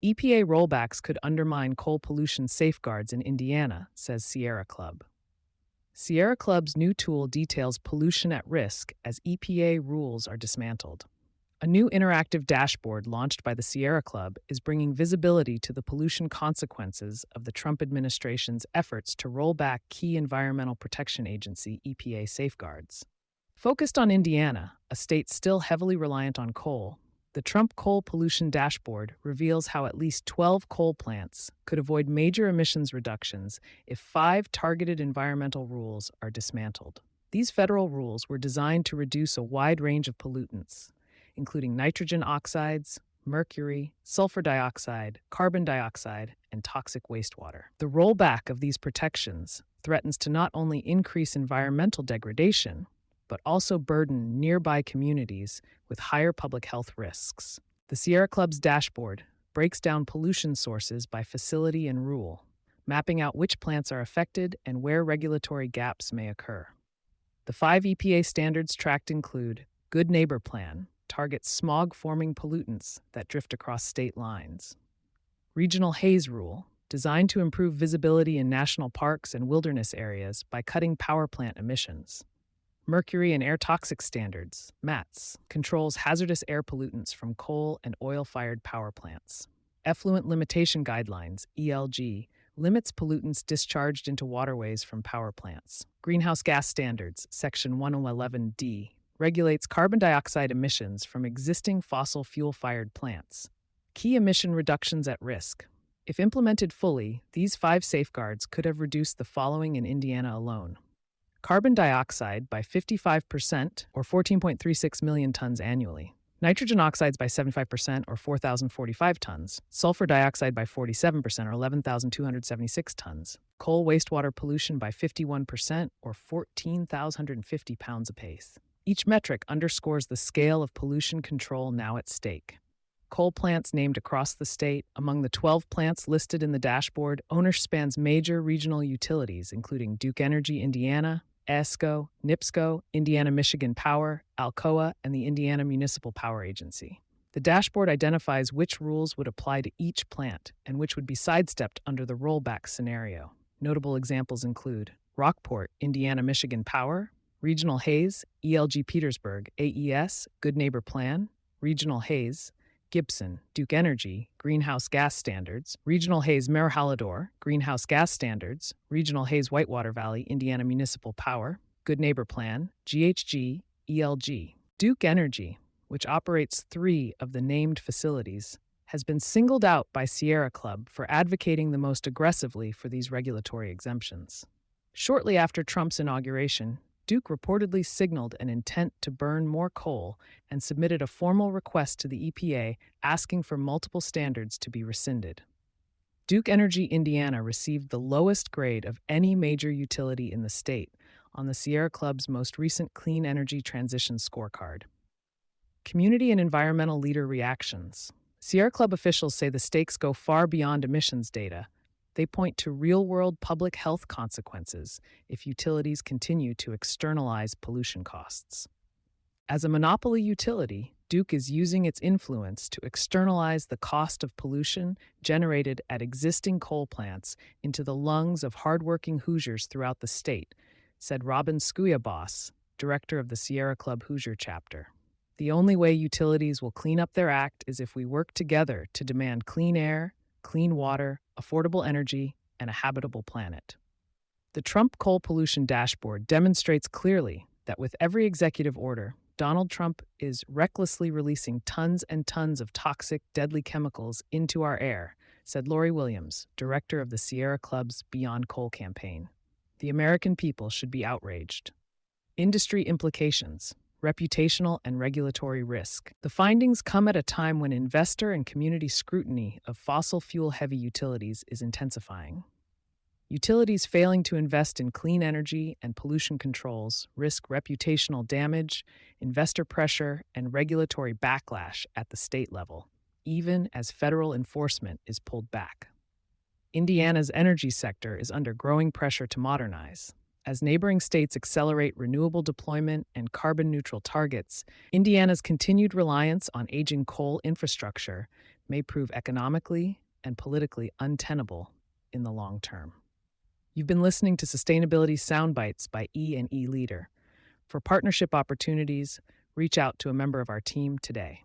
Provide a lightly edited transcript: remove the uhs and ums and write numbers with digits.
EPA rollbacks could undermine coal pollution safeguards in Indiana, says Sierra Club. Sierra Club's new tool details pollution at risk as EPA rules are dismantled. A new interactive dashboard launched by the Sierra Club is bringing visibility to the pollution consequences of the Trump administration's efforts to roll back key Environmental Protection Agency (EPA) safeguards. Focused on Indiana, a state still heavily reliant on coal, the Trump Coal Pollution Dashboard reveals how at least 12 coal plants could avoid major emissions reductions if 5 targeted environmental rules are dismantled. These federal rules were designed to reduce a wide range of pollutants, including nitrogen oxides, mercury, sulfur dioxide, carbon dioxide, and toxic wastewater. The rollback of these protections threatens to not only increase environmental degradation, but also burden nearby communities with higher public health risks. The Sierra Club's dashboard breaks down pollution sources by facility and rule, mapping out which plants are affected and where regulatory gaps may occur. The 5 EPA standards tracked include Good Neighbor Plan, targets smog-forming pollutants that drift across state lines. Regional Haze Rule, designed to improve visibility in national parks and wilderness areas by cutting power plant emissions. Mercury and Air Toxic Standards, MATS, controls hazardous air pollutants from coal and oil-fired power plants. Effluent Limitation Guidelines, ELG, limits pollutants discharged into waterways from power plants. Greenhouse Gas Standards, Section 111D, regulates carbon dioxide emissions from existing fossil fuel-fired plants. Key emission reductions at risk. If implemented fully, these 5 safeguards could have reduced the following in Indiana alone. Carbon dioxide by 55% or 14.36 million tons annually. Nitrogen oxides by 75% or 4,045 tons. Sulfur dioxide by 47% or 11,276 tons. Coal wastewater pollution by 51% or 14,150 pounds apiece. Each metric underscores the scale of pollution control now at stake. Coal plants named across the state. Among the 12 plants listed in the dashboard, ownership spans major regional utilities, including Duke Energy Indiana, ESCO, NIPSCO, Indiana-Michigan Power, Alcoa, and the Indiana Municipal Power Agency. The dashboard identifies which rules would apply to each plant and which would be sidestepped under the rollback scenario. Notable examples include Rockport, Indiana-Michigan Power, Regional Haze, ELG Petersburg, AES, Good Neighbor Plan, Regional Haze, Gibson, Duke Energy, Greenhouse Gas Standards, Regional Haze Mare-Hallador, Greenhouse Gas Standards, Regional Haze Whitewater Valley, Indiana Municipal Power, Good Neighbor Plan, GHG, ELG. Duke Energy, which operates 3 of the named facilities, has been singled out by Sierra Club for advocating the most aggressively for these regulatory exemptions. Shortly after Trump's inauguration, Duke reportedly signaled an intent to burn more coal and submitted a formal request to the EPA asking for multiple standards to be rescinded. Duke Energy Indiana received the lowest grade of any major utility in the state on the Sierra Club's most recent Clean Energy Transition Scorecard. Community and environmental leader reactions. Sierra Club officials say the stakes go far beyond emissions data. They point to real-world public health consequences if utilities continue to externalize pollution costs. As a monopoly utility, Duke is using its influence to externalize the cost of pollution generated at existing coal plants into the lungs of hardworking Hoosiers throughout the state, said Robin Skuyabos, director of the Sierra Club Hoosier chapter. The only way utilities will clean up their act is if we work together to demand clean air, clean water, affordable energy, and a habitable planet. The Trump Coal Pollution Dashboard demonstrates clearly that with every executive order, Donald Trump is recklessly releasing tons and tons of toxic, deadly chemicals into our air, said Lori Williams, director of the Sierra Club's Beyond Coal campaign. The American people should be outraged. Industry implications. Reputational and regulatory risk. The findings come at a time when investor and community scrutiny of fossil fuel-heavy utilities is intensifying. Utilities failing to invest in clean energy and pollution controls risk reputational damage, investor pressure, and regulatory backlash at the state level, even as federal enforcement is pulled back. Indiana's energy sector is under growing pressure to modernize. As neighboring states accelerate renewable deployment and carbon-neutral targets, Indiana's continued reliance on aging coal infrastructure may prove economically and politically untenable in the long term. You've been listening to Sustainability Soundbites by E&E Leader. For partnership opportunities, reach out to a member of our team today.